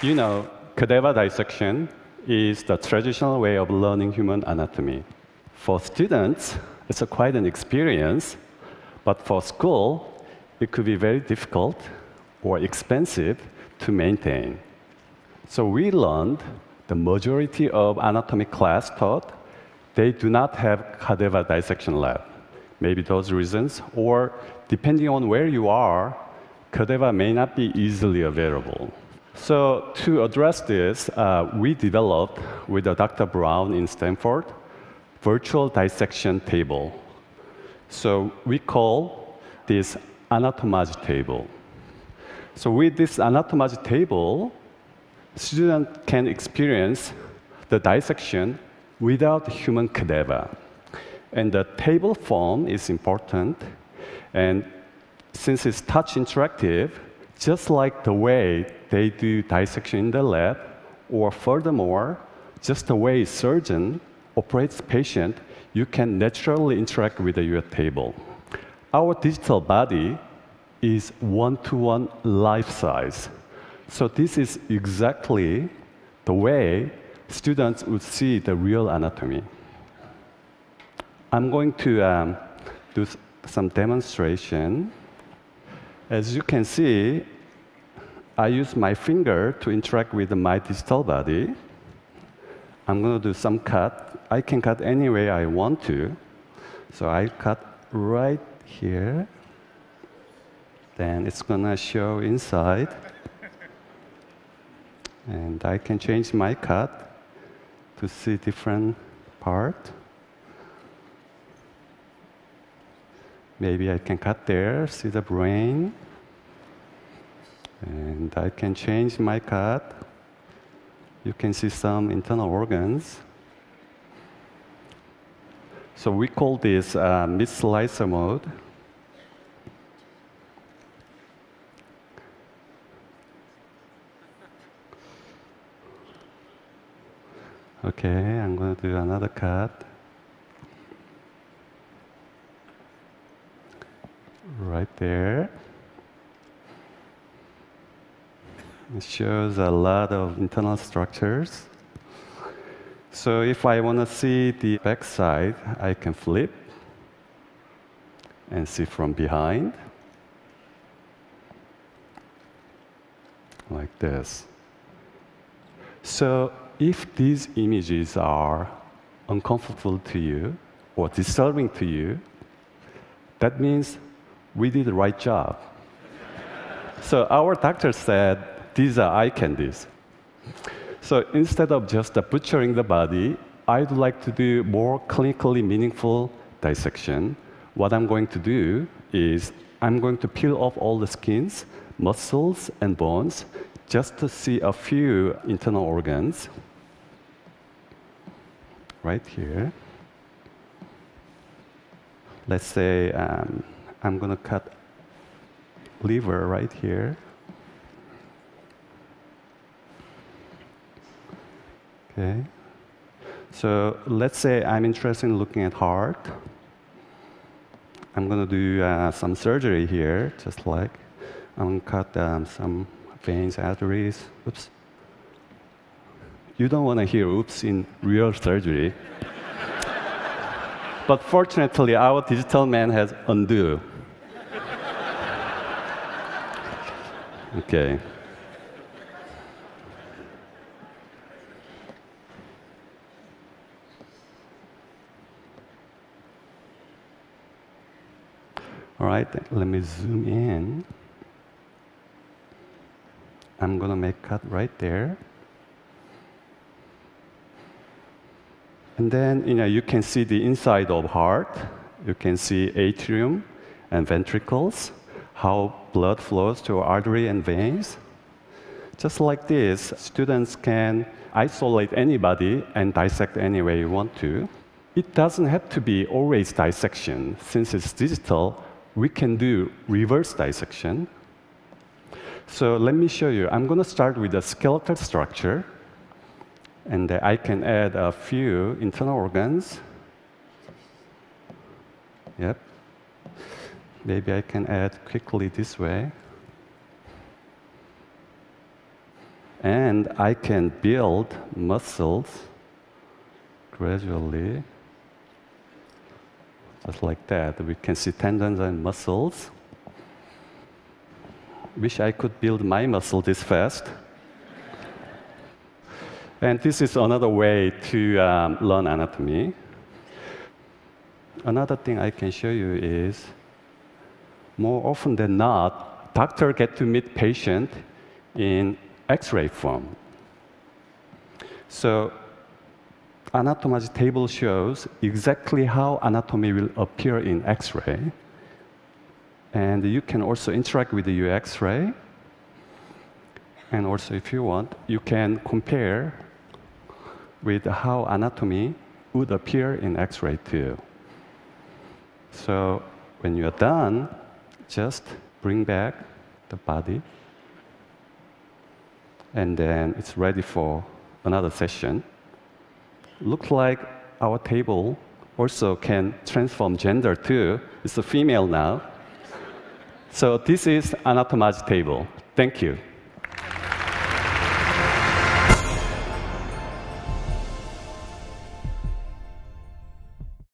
You know, cadaver dissection is the traditional way of learning human anatomy. For students, it's quite an experience, but for school, it could be very difficult or expensive to maintain. So we learned the majority of anatomy class taught, they do not have cadaver dissection lab. Maybe those reasons, or depending on where you are, cadaver may not be easily available. So to address this, we developed with Dr. Brown in Stanford, virtual dissection table. So we call this anatomage table. So with this anatomage table, students can experience the dissection without human cadaver. And the table form is important. And since it's touch interactive, just like the way they do dissection in the lab, or furthermore, just the way surgeon operates patient, you can naturally interact with your table. Our digital body is one-to-one life size. So this is exactly the way students would see the real anatomy. I'm going to do some demonstration. As you can see, I use my finger to interact with my digital body. I'm going to do some cut. I can cut any way I want to. So I cut right here. Then it's going to show inside. And I can change my cut to see different part. Maybe I can cut there, see the brain. And I can change my cut. You can see some internal organs. So we call this mid-slicer mode. Okay, I'm going to do another cut. Right there. It shows a lot of internal structures. So if I want to see the back side, I can flip and see from behind. Like this. So if these images are uncomfortable to you or disturbing to you, that means we did the right job. So our doctor said, these are eye candies. So instead of just butchering the body, I'd like to do more clinically meaningful dissection. What I'm going to do is I'm going to peel off all the skins, muscles, and bones just to see a few internal organs. Right here. Let's say I'm going to cut liver right here. Okay. So let's say I'm interested in looking at heart. I'm going to do some surgery here, just like I'm going to cut some veins, arteries. Oops. You don't want to hear oops in real surgery. But fortunately, our digital man has undo. Okay. All right, let me zoom in. I'm going to make a cut right there. And then you can see the inside of heart. You can see atrium and ventricles, how blood flows to artery and veins. Just like this, students can isolate anybody and dissect any way you want to. It doesn't have to be always dissection. Since it's digital, we can do reverse dissection. So let me show you. I'm going to start with the skeletal structure. And I can add a few internal organs. Yep. Maybe I can add quickly this way. And I can build muscles gradually. Just like that. We can see tendons and muscles. Wish I could build my muscle this fast. And this is another way to learn anatomy. Another thing I can show you is, more often than not, doctors get to meet patient in X-ray form. So, anatomy table shows exactly how anatomy will appear in X-ray. And you can also interact with the X-ray. And also, if you want, you can compare with how anatomy would appear in X-ray too. So when you're done, just bring back the body. And then it's ready for another session. Looks like our table also can transform gender too. It's a female now. So this is anatomy table. Thank you.